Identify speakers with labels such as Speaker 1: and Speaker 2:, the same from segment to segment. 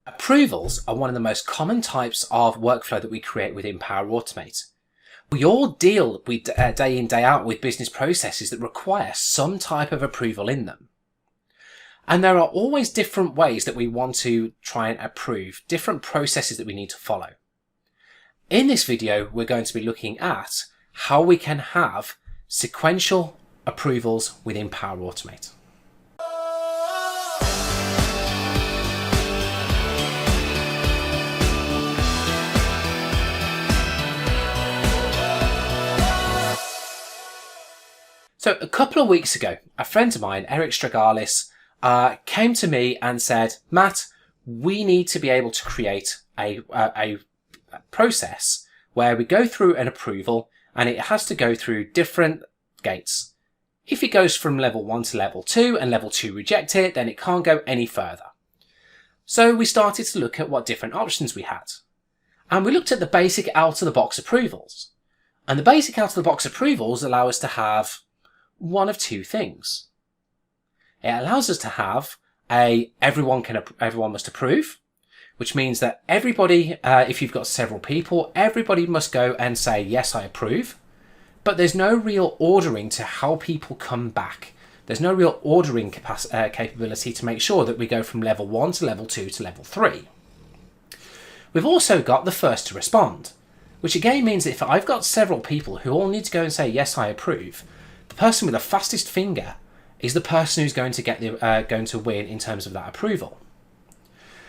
Speaker 1: Approvals are one of the most common types of workflow that we create within Power Automate. We all deal with day in, day out with business processes that require some type of approval in them. And there are always different ways that we want to try and approve, different processes that we need to follow. In this video, we're going to be looking at how we can have sequential approvals within Power Automate. So a couple of weeks ago, a friend of mine, Eric Stragalis, came to me and said, Matt, we need to be able to create a process where we go through an approval and it has to go through different gates. If it goes from level 1 to level 2 and level 2 reject it, then it can't go any further. So we started to look at what different options we had. And we looked at the basic out-of-the-box approvals. And the basic out-of-the-box approvals allow us to have one of two things. It allows us to have everyone must approve, which means that everybody, if you've got several people, everybody must go and say, yes, I approve. But there's no real ordering to how people come back. There's no real ordering capability to make sure that we go from level 1 to level 2 to level 3. We've also got the first to respond, which again means that if I've got several people who all need to go and say, yes, I approve, the person with the fastest finger is the person who's going to win in terms of that approval.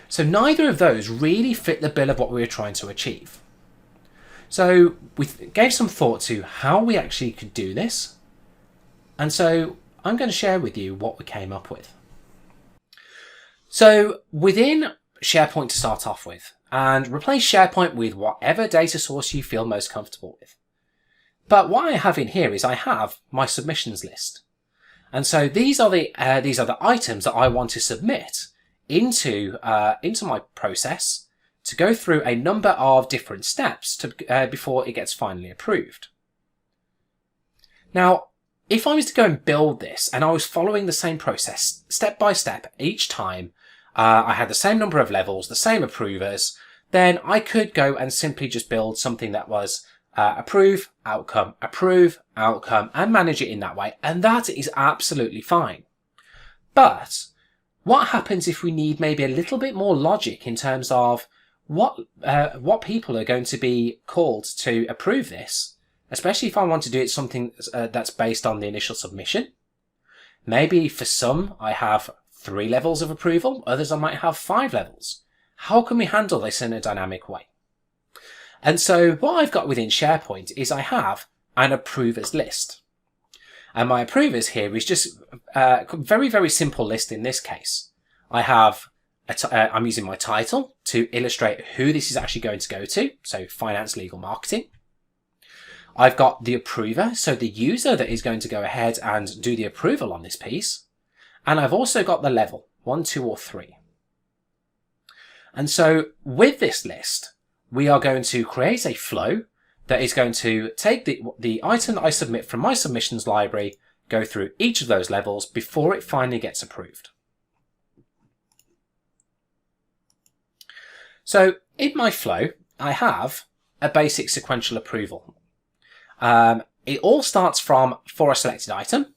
Speaker 1: So neither of those really fit the bill of what we were trying to achieve. So we gave some thought to how we actually could do this. And so I'm going to share with you what we came up with. So within SharePoint to start off with, and replace SharePoint with whatever data source you feel most comfortable with. But what I have in here is I have my submissions list. And so these are the items that I want to submit into my process to go through a number of different steps before it gets finally approved. Now, if I was to go and build this and I was following the same process step by step each time, I had the same number of levels, the same approvers, then I could go and simply just build something that was approve, outcome, and manage it in that way. And that is absolutely fine. But what happens if we need maybe a little bit more logic in terms of what people are going to be called to approve this, especially if I want to do it something that's based on the initial submission. Maybe for some I have 3 levels of approval, others I might have 5 levels. How can we handle this in a dynamic way? And so what I've got within SharePoint is I have an approvers list. And my approvers here is just a very, very simple list in this case. I have, I'm using my title to illustrate who this is actually going to go to. So finance, legal, marketing. I've got the approver, so the user that is going to go ahead and do the approval on this piece. And I've also got the level, 1, 2, or 3. And so with this list, we are going to create a flow that is going to take the item that I submit from my submissions library, go through each of those levels before it finally gets approved. So in my flow, I have a basic sequential approval. It all starts for a selected item.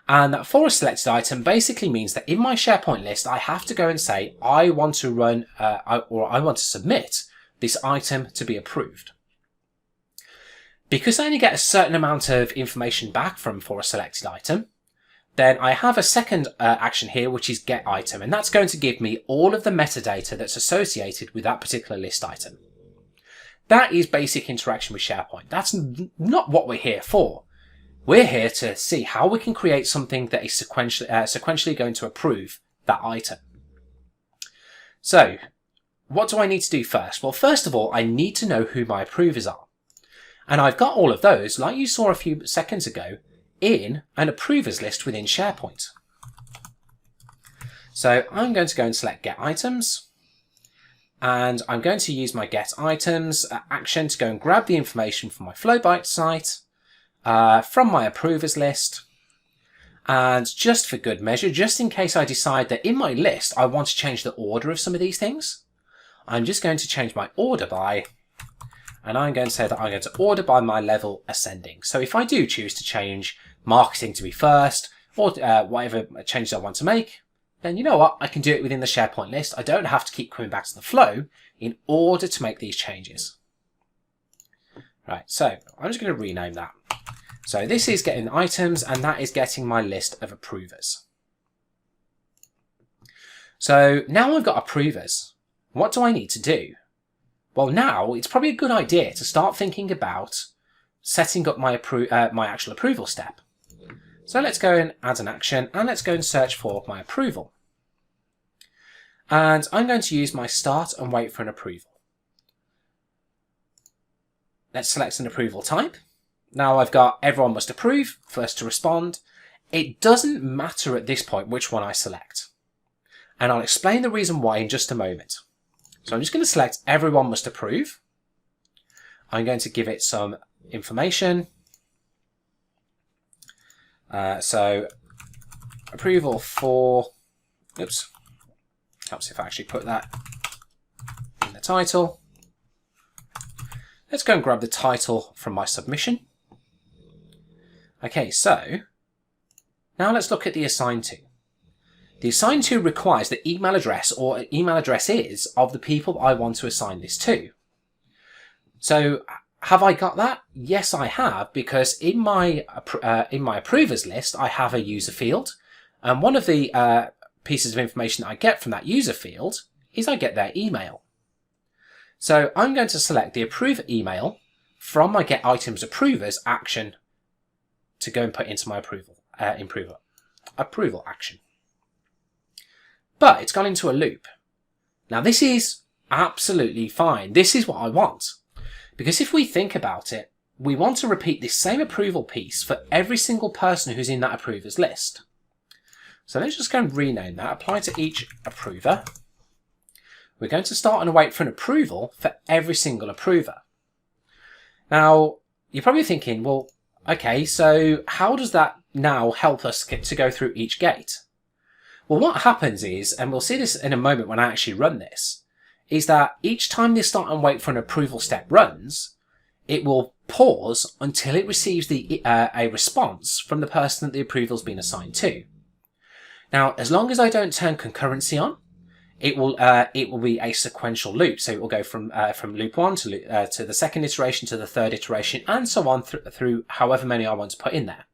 Speaker 1: And that for a selected item basically means that in my SharePoint list, I have to go and say, I want to run, or I want to submit this item to be approved. Because I only get a certain amount of information back for a selected item, then I have a second action here, which is get item. And that's going to give me all of the metadata that's associated with that particular list item. That is basic interaction with SharePoint. That's not what we're here for. We're here to see how we can create something that is sequentially going to approve that item. So what do I need to do first? Well, first of all, I need to know who my approvers are. And I've got all of those, like you saw a few seconds ago, in an approvers list within SharePoint. So I'm going to go and select get items. And I'm going to use my get items action to go and grab the information from my FlowBites site, from my approvers list. And just for good measure, just in case I decide that in my list I want to change the order of some of these things, I'm just going to change my order by, and I'm going to say that I'm going to order by my level ascending. So if I do choose to change marketing to be first, or whatever changes I want to make, then you know what? I can do it within the SharePoint list. I don't have to keep coming back to the flow in order to make these changes. Right, so I'm just going to rename that. So this is getting items, and that is getting my list of approvers. So now I've got approvers. What do I need to do? Well, now it's probably a good idea to start thinking about setting up my actual approval step. So let's go and add an action, and let's go and search for my approval. And I'm going to use my start and wait for an approval. Let's select an approval type. Now I've got everyone must approve, first to respond. It doesn't matter at this point which one I select. And I'll explain the reason why in just a moment. So I'm just going to select everyone must approve. I'm going to give it some information. So approval for, oops, helps if I actually put that in the title. Let's go and grab the title from my submission. Okay, so now let's look at the assign to. The assign to requires the email address or email addresses of the people I want to assign this to. So have I got that? Yes, I have, because in my approvers list, I have a user field. And one of the pieces of information that I get from that user field is I get their email. So I'm going to select the approve email from my get items approvers action to go and put into my approval action. But it's gone into a loop. Now this is absolutely fine. This is what I want. Because if we think about it, we want to repeat this same approval piece for every single person who's in that approvers list. So let's just go and rename that, apply to each approver. We're going to start and wait for an approval for every single approver. Now, you're probably thinking, well, okay, so how does that now help us to go through each gate? Well, what happens is, and we'll see this in a moment when I actually run this, is that each time this start and wait for an approval step runs, it will pause until it receives a response from the person that the approval's been assigned to. Now, as long as I don't turn concurrency on, it will be a sequential loop. So it will go from loop 1 to the second iteration to the third iteration, and so on through however many I want to put in there.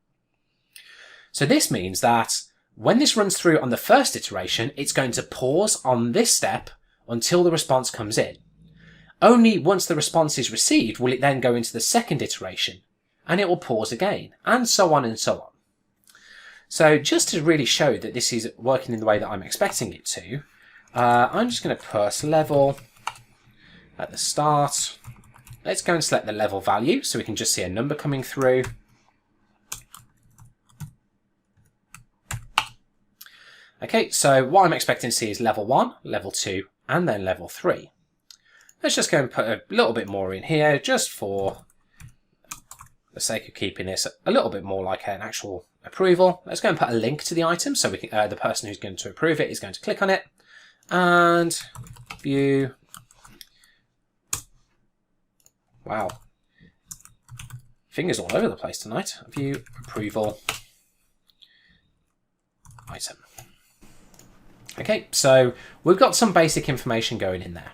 Speaker 1: So this means that when this runs through on the first iteration, it's going to pause on this step until the response comes in. Only once the response is received will it then go into the second iteration, and it will pause again, and so on and so on. So just to really show that this is working in the way that I'm expecting it to, I'm just going to put level at the start. Let's go and select the level value so we can just see a number coming through. Okay, so what I'm expecting to see is level 1, level 2, and then level 3. Let's just go and put a little bit more in here just for the sake of keeping this a little bit more like an actual approval. Let's go and put a link to the item so we can, the person who's going to approve it is going to click on it. And view, wow, fingers all over the place tonight. View approval item. Okay, so we've got some basic information going in there.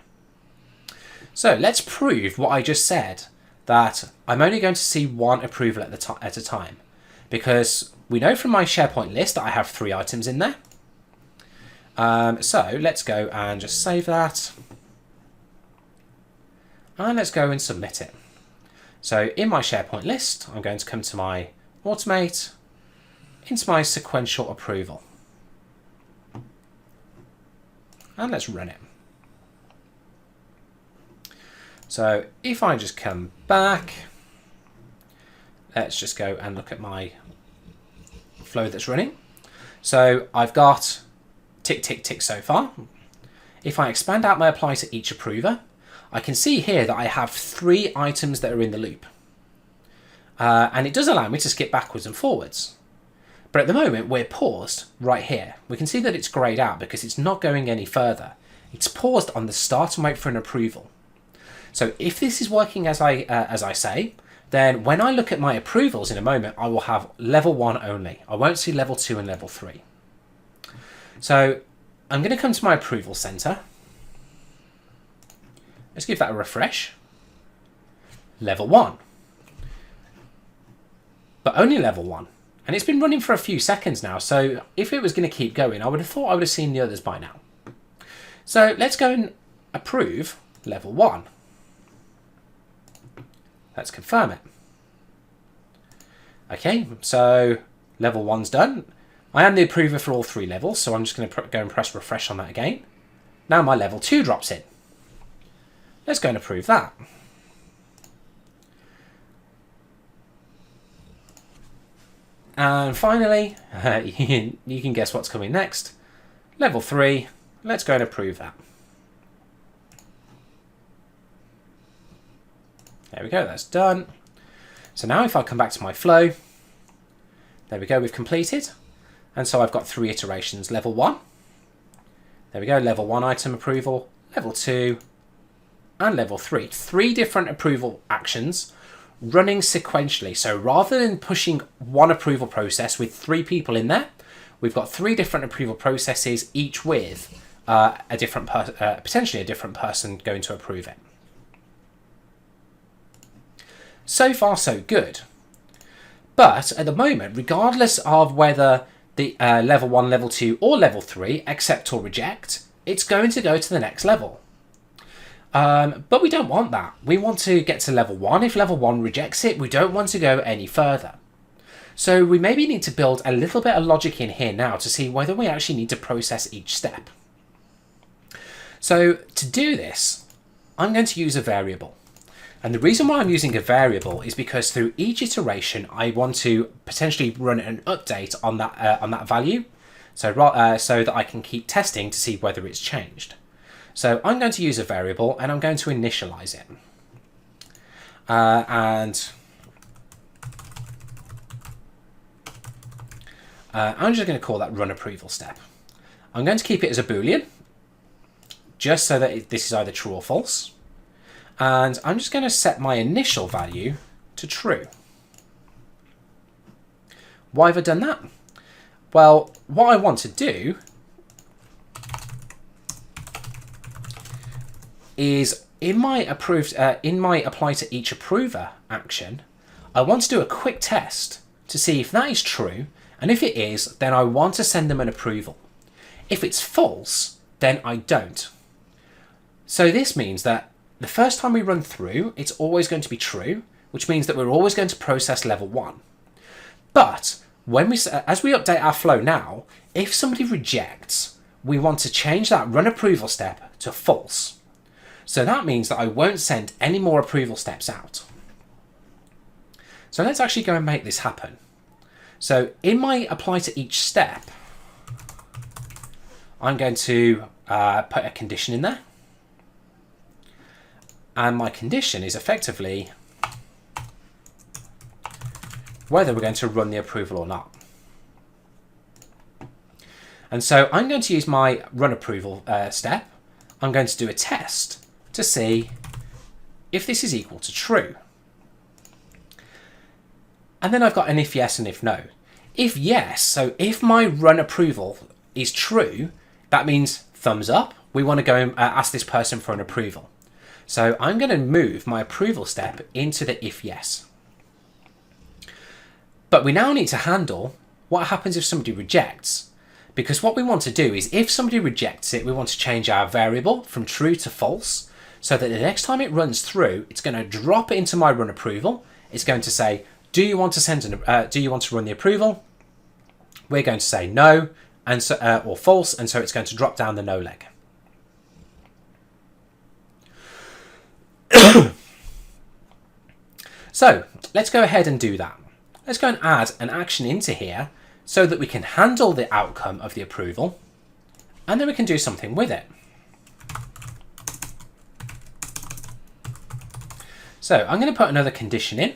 Speaker 1: So let's prove what I just said, that I'm only going to see one approval at a time, because we know from my SharePoint list that I have 3 items in there. So let's go and just save that. And let's go and submit it. So in my SharePoint list, I'm going to come to my automate, into my sequential approval. And let's run it. So if I just come back, let's just go and look at my flow that's running. So I've got tick, tick, tick so far. If I expand out my apply to each approver, I can see here that I have 3 items that are in the loop. And it does allow me to skip backwards and forwards. But at the moment, we're paused right here. We can see that it's grayed out because it's not going any further. It's paused on the start and wait for an approval. So if this is working as I say, then when I look at my approvals in a moment, I will have level 1 only. I won't see level 2 and level 3. So I'm going to come to my approval center. Let's give that a refresh. Level 1. But only level 1. And it's been running for a few seconds now, so if it was going to keep going, I would have thought I would have seen the others by now. So let's go and approve level 1. Let's confirm it. Okay, so level 1's done. I am the approver for all 3 levels, so I'm just going to go and press refresh on that again. Now my level 2 drops in. Let's go and approve that. And finally, you can guess what's coming next. Level 3, let's go and approve that. There we go, that's done. So now if I come back to my flow, there we go, we've completed. And so I've got 3 iterations. Level 1, there we go, level 1 item approval, level 2, and level 3. 3 different approval actions running sequentially. So rather than pushing one approval process with 3 people in there, we've got 3 different approval processes, each with a different potentially a different person going to approve it. So far, so good. But at the moment, regardless of whether the level 1, level 2, or level 3 accept or reject, it's going to go to the next level. But we don't want that. We want to get to level 1. If level 1 rejects it, we don't want to go any further. So we maybe need to build a little bit of logic in here now to see whether we actually need to process each step. So to do this, I'm going to use a variable. And the reason why I'm using a variable is because through each iteration, I want to potentially run an update on that value, so so that I can keep testing to see whether it's changed. So I'm going to use a variable and I'm going to initialize it. I'm just going to call that run approval step. I'm going to keep it as a Boolean, just so that this is either true or false. And I'm just going to set my initial value to true. Why have I done that? Well, what I want to do is in my apply to each approver action, I want to do a quick test to see if that is true, and if it is, then I want to send them an approval. If it's false, then I don't. So this means that the first time we run through, it's always going to be true, which means that we're always going to process level 1. But when as we update our flow now, if somebody rejects, we want to change that run approval step to false. So that means that I won't send any more approval steps out. So let's actually go and make this happen. So in my apply to each step, I'm going to put a condition in there. And my condition is effectively whether we're going to run the approval or not. And so I'm going to use my run approval step. I'm going to do a test to see if this is equal to true. And then I've got an if yes and if no. If yes, so if my run approval is true, that means thumbs up. We want to go and ask this person for an approval. So I'm going to move my approval step into the if yes. But we now need to handle what happens if somebody rejects. Because what we want to do is if somebody rejects it, we want to change our variable from true to false, so that the next time it runs through, it's going to drop it into my run approval. It's going to say, do you want to run the approval? We're going to say no, and so, or false, and so it's going to drop down the no leg. So let's go ahead and do that. Let's go and add an action into here so that we can handle the outcome of the approval, and then we can do something with it. So I'm going to put another condition in.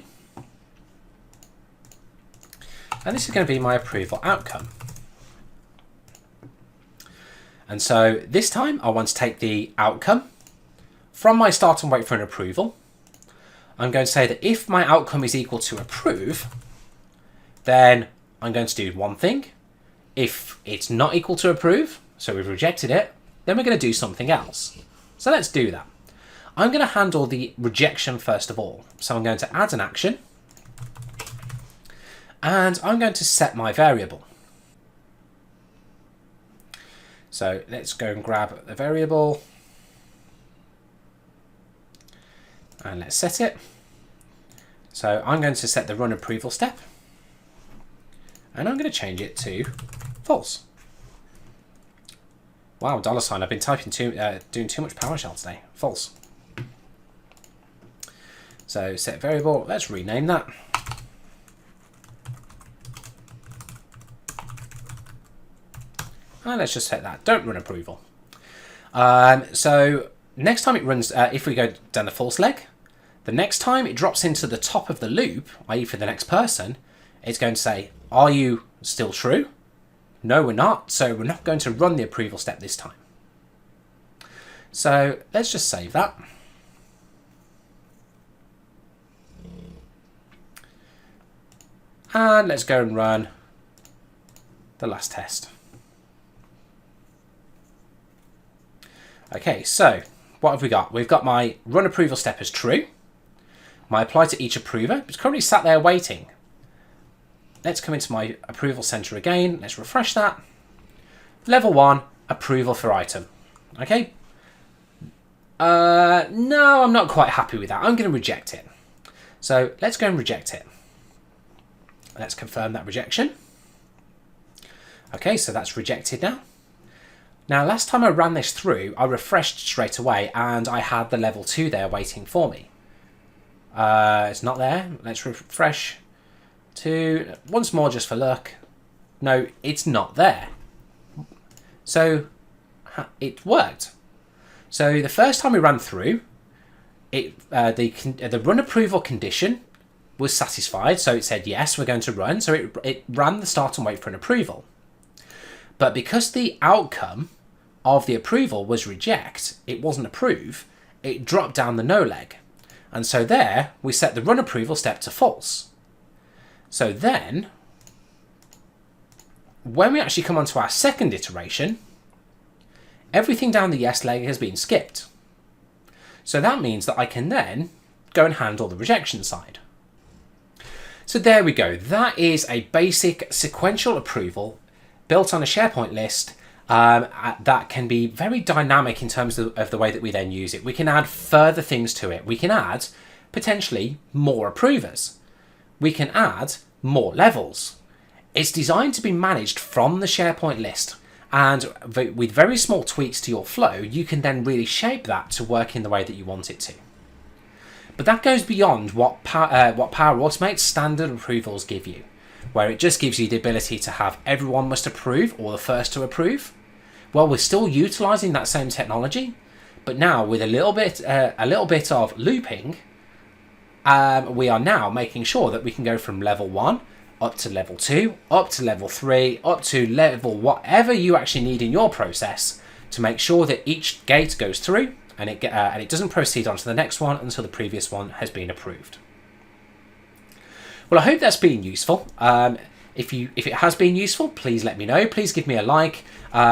Speaker 1: And this is going to be my approval outcome. And so this time I want to take the outcome from my start and wait for an approval. I'm going to say that if my outcome is equal to approve, then I'm going to do one thing. If it's not equal to approve, so we've rejected it, then we're going to do something else. So let's do that. I'm going to handle the rejection first of all. So I'm going to add an action. And I'm going to set my variable. So let's go and grab the variable. And let's set it. So I'm going to set the run approval step. And I'm going to change it to false. Wow, $. I've been typing doing too much PowerShell today. False. So set variable. Let's rename that. And let's just set that. Don't run approval. So next time it runs, if we go down the false leg, the next time it drops into the top of the loop, i.e. for the next person, it's going to say, are you still true? No, we're not. So we're not going to run the approval step this time. So let's just save that. And let's go and run the last test. Okay, so what have we got? We've got my run approval step as true. My apply to each approver. It's currently sat there waiting. Let's come into my approval center again. Let's refresh that. Level 1, approval for item. Okay. No, I'm not quite happy with that. I'm going to reject it. So let's go and reject it. Let's confirm that rejection. Okay, so that's rejected now. Now, last time I ran this through, I refreshed straight away and I had the level 2 there waiting for me. It's not there. Let's refresh to once more just for luck. No, it's not there. So it worked. So the first time we ran through, the run approval condition was satisfied. So it said, yes, we're going to run. So it ran the start and wait for an approval. But because the outcome of the approval was reject, it wasn't approve, it dropped down the no leg. And so there, we set the run approval step to false. So then, when we actually come onto our second iteration, everything down the yes leg has been skipped. So that means that I can then go and handle the rejection side. So there we go. That is a basic sequential approval built on a SharePoint list that can be very dynamic in terms of the way that we then use it. We can add further things to it. We can add potentially more approvers. We can add more levels. It's designed to be managed from the SharePoint list. And with very small tweaks to your flow, you can then really shape that to work in the way that you want it to. But that goes beyond what Power Automate's standard approvals give you, where it just gives you the ability to have everyone must approve or the first to approve. Well, we're still utilizing that same technology, but now with a little bit of looping, we are now making sure that we can go from level 1 up to level 2, up to level 3, up to level whatever you actually need in your process to make sure that each gate goes through and it doesn't proceed on to the next one until the previous one has been approved. Well, I hope that's been useful. If it has been useful, please let me know. Please give me a like.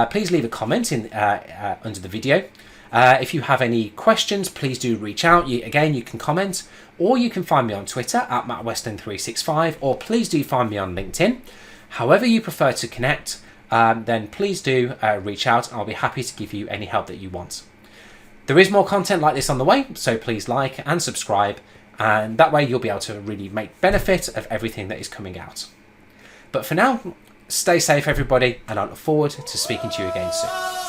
Speaker 1: Please leave a comment under the video. If you have any questions, please do reach out. You can comment, or you can find me on Twitter at MattWeston365, or please do find me on LinkedIn. However you prefer to connect, then please do reach out. I'll be happy to give you any help that you want. There is more content like this on the way, so please like and subscribe, and that way you'll be able to really make benefit of everything that is coming out. But for now, stay safe everybody, and I look forward to speaking to you again soon.